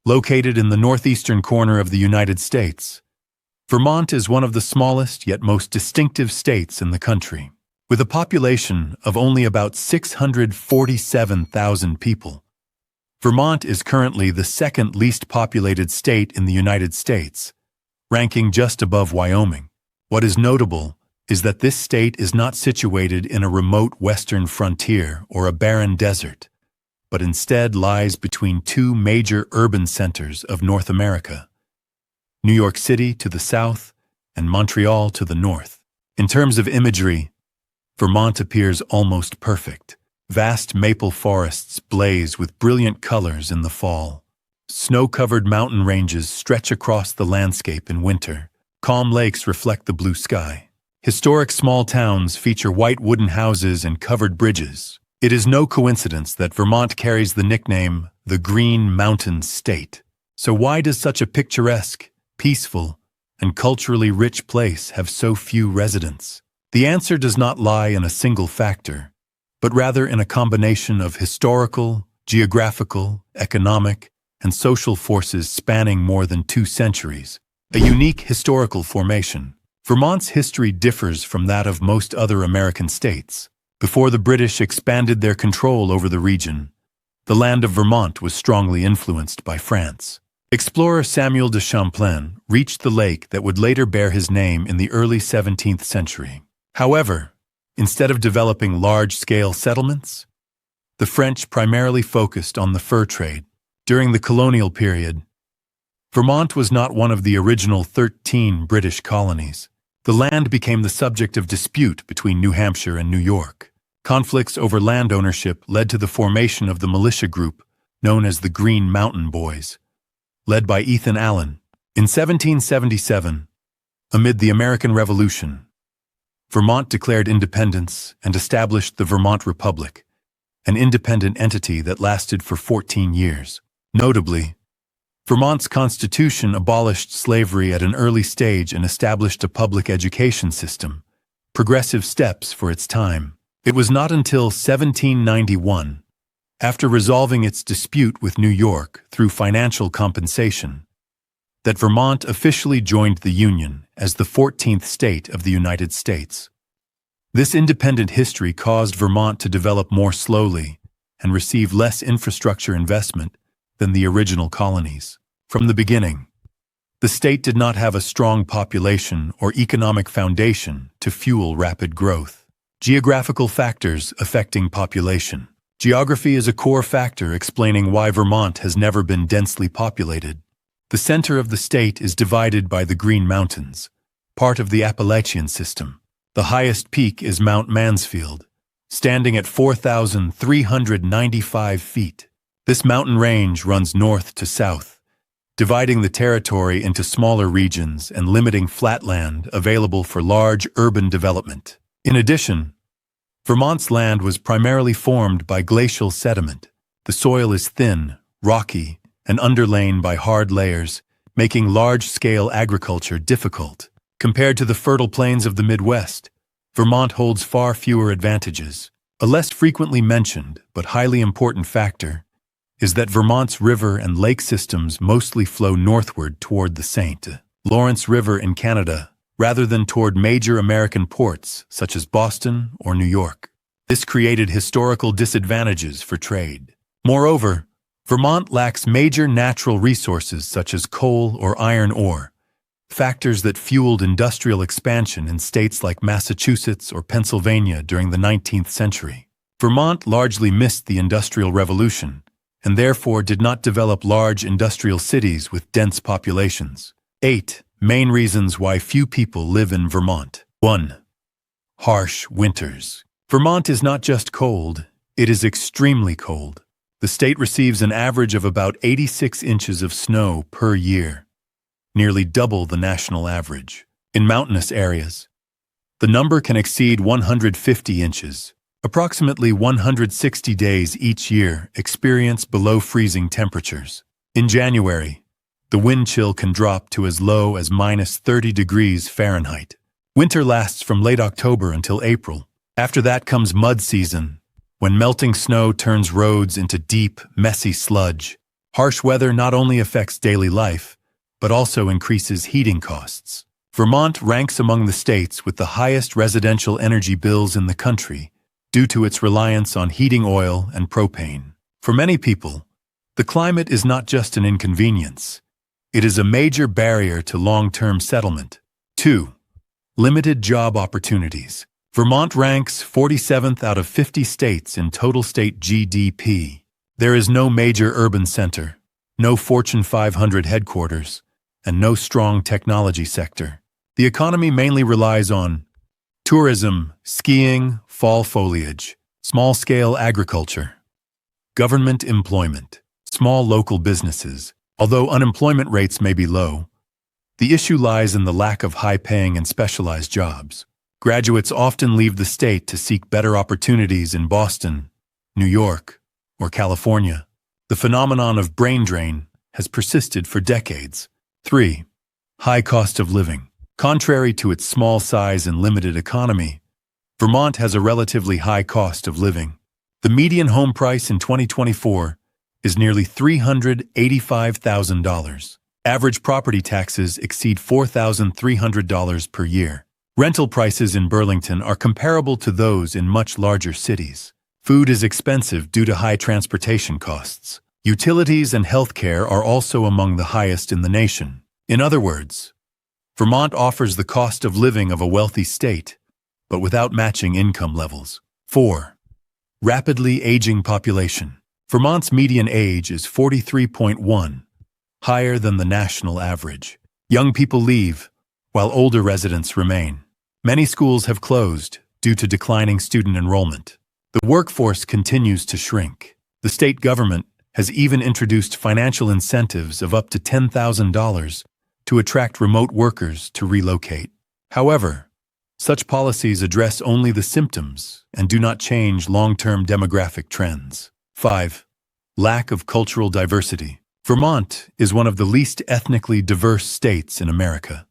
Located in the northeastern corner of the United States, Vermont is one of the smallest yet most distinctive states in the country. With a population of only about 647,000 people, Vermont is currently the second least populated state in the United States, ranking just above Wyoming. What is notable is that this state is not situated in a remote western frontier or a barren desert, but instead lies between two major urban centers of North America, New York City to the south and Montreal to the north. In terms of imagery, Vermont appears almost perfect. Vast maple forests blaze with brilliant colors in the fall. Snow-covered mountain ranges stretch across the landscape in winter. Calm lakes reflect the blue sky. Historic small towns feature white wooden houses and covered bridges. It is no coincidence that Vermont carries the nickname the Green Mountain State. So why does such a picturesque, peaceful, and culturally rich place have so few residents? The answer does not lie in a single factor, but rather in a combination of historical, geographical, economic, and social forces spanning more than 2 centuries. A unique historical formation. Vermont's history differs from that of most other American states. Before the British expanded their control over the region, the land of Vermont was strongly influenced by France. Explorer Samuel de Champlain reached the lake that would later bear his name in the early 17th century. However, instead of developing large-scale settlements, the French primarily focused on the fur trade. During the colonial period, Vermont was not one of the original 13 British colonies. The land became the subject of dispute between New Hampshire and New York. Conflicts over land ownership led to the formation of the militia group known as the Green Mountain Boys, led by Ethan Allen. In 1777, amid the American Revolution, Vermont declared independence and established the Vermont Republic, an independent entity that lasted for 14 years. Notably, Vermont's constitution abolished slavery at an early stage and established a public education system, progressive steps for its time. It was not until 1791, after resolving its dispute with New York through financial compensation, that Vermont officially joined the Union as the 14th state of the United States. This independent history caused Vermont to develop more slowly and receive less infrastructure investment than the original colonies. From the beginning, the state did not have a strong population or economic foundation to fuel rapid growth. Geographical factors affecting population. Geography is a core factor explaining why Vermont has never been densely populated. The center of the state is divided by the Green Mountains, part of the Appalachian system. The highest peak is Mount Mansfield, standing at 4,395 feet. This mountain range runs north to south, dividing the territory into smaller regions and limiting flatland available for large urban development. In addition, Vermont's land was primarily formed by glacial sediment. The soil is thin, rocky, and underlain by hard layers, making large-scale agriculture difficult. Compared to the fertile plains of the Midwest, Vermont holds far fewer advantages. A less frequently mentioned but highly important factor is that Vermont's river and lake systems mostly flow northward toward the St. Lawrence River in Canada, rather than toward major American ports such as Boston or New York. This created historical disadvantages for trade. Moreover, Vermont lacks major natural resources such as coal or iron ore, factors that fueled industrial expansion in states like Massachusetts or Pennsylvania during the 19th century. Vermont largely missed the Industrial Revolution, and therefore did not develop large industrial cities with dense populations. 8 main reasons why few people live in Vermont. 1. Harsh winters. Vermont is not just cold, it is extremely cold. The state receives an average of about 86 inches of snow per year, nearly double the national average. In mountainous areas, the number can exceed 150 inches. Approximately 160 days each year experience below freezing temperatures. In January, the wind chill can drop to as low as -30 degrees Fahrenheit. Winter lasts from late October until April. After that comes mud season, when melting snow turns roads into deep, messy sludge. Harsh weather not only affects daily life, but also increases heating costs. Vermont ranks among the states with the highest residential energy bills in the country due to its reliance on heating oil and propane. For many people, the climate is not just an inconvenience. It is a major barrier to long-term settlement. 2. Limited job opportunities. Vermont ranks 47th out of 50 states in total state GDP. There is no major urban center, no Fortune 500 headquarters, and no strong technology sector. The economy mainly relies on tourism, skiing, fall foliage, small-scale agriculture, government employment, small local businesses. Although unemployment rates may be low, the issue lies in the lack of high-paying and specialized jobs. Graduates often leave the state to seek better opportunities in Boston, New York, or California. The phenomenon of brain drain has persisted for decades. 3. High cost of living. Contrary to its small size and limited economy, Vermont has a relatively high cost of living. The median home price in 2024 is nearly $385,000. Average property taxes exceed $4,300 per year. Rental prices in Burlington are comparable to those in much larger cities. Food is expensive due to high transportation costs. Utilities and healthcare are also among the highest in the nation. In other words, Vermont offers the cost of living of a wealthy state, but without matching income levels. 4. Rapidly aging population. Vermont's median age is 43.1, higher than the national average. Young people leave, while older residents remain. Many schools have closed due to declining student enrollment. The workforce continues to shrink. The state government has even introduced financial incentives of up to $10,000 to attract remote workers to relocate. However, such policies address only the symptoms and do not change long-term demographic trends. 5. Lack of cultural diversity. Vermont is one of the least ethnically diverse states in America,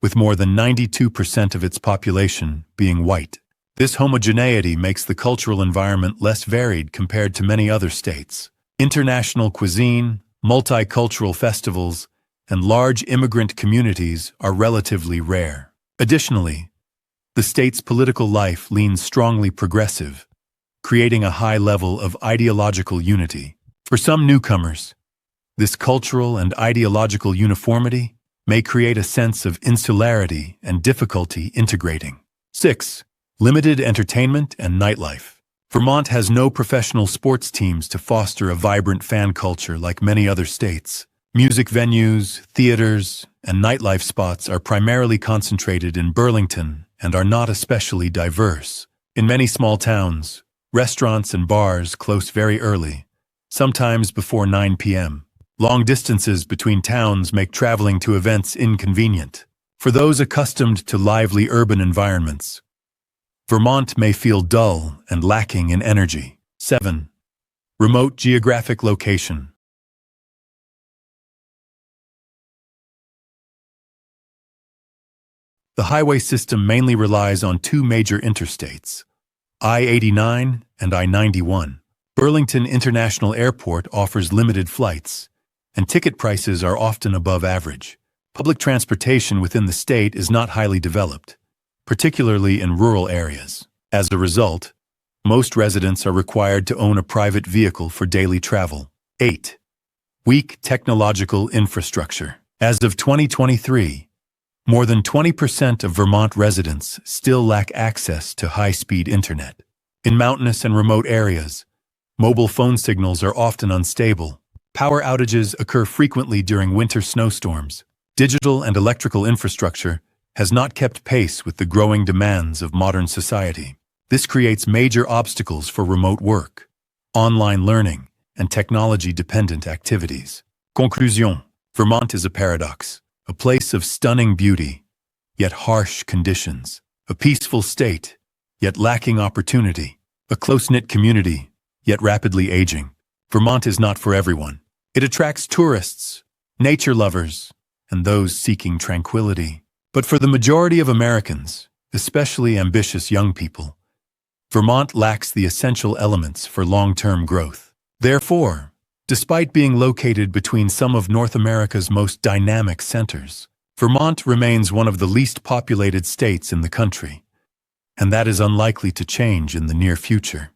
with more than 92% of its population being white. This homogeneity makes the cultural environment less varied compared to many other states. International cuisine, multicultural festivals, and large immigrant communities are relatively rare. Additionally, the state's political life leans strongly progressive, creating a high level of ideological unity. For some newcomers, this cultural and ideological uniformity may create a sense of insularity and difficulty integrating. 6. Limited entertainment and nightlife. Vermont has no professional sports teams to foster a vibrant fan culture like many other states. Music venues, theaters, and nightlife spots are primarily concentrated in Burlington and are not especially diverse. In many small towns, restaurants and bars close very early, sometimes before 9 p.m. Long distances between towns make traveling to events inconvenient. For those accustomed to lively urban environments, Vermont may feel dull and lacking in energy. 7. Remote geographic location. The highway system mainly relies on two major interstates, I-89 and I-91. Burlington International Airport offers limited flights, and ticket prices are often above average. Public transportation within the state is not highly developed, particularly in rural areas. As a result, most residents are required to own a private vehicle for daily travel. 8. Weak technological infrastructure. As of 2023, more than 20% of Vermont residents still lack access to high-speed internet. In mountainous and remote areas, mobile phone signals are often unstable. Power outages occur frequently during winter snowstorms. Digital and electrical infrastructure has not kept pace with the growing demands of modern society. This creates major obstacles for remote work, online learning, and technology-dependent activities. Conclusion: Vermont is a paradox, a place of stunning beauty, yet harsh conditions, a peaceful state, yet lacking opportunity, a close-knit community, yet rapidly aging. Vermont is not for everyone. It attracts tourists, nature lovers, and those seeking tranquility. But for the majority of Americans, especially ambitious young people, Vermont lacks the essential elements for long-term growth. Therefore, Despite being located between some of North America's most dynamic centers, Vermont remains one of the least populated states in the country, and that is unlikely to change in the near future.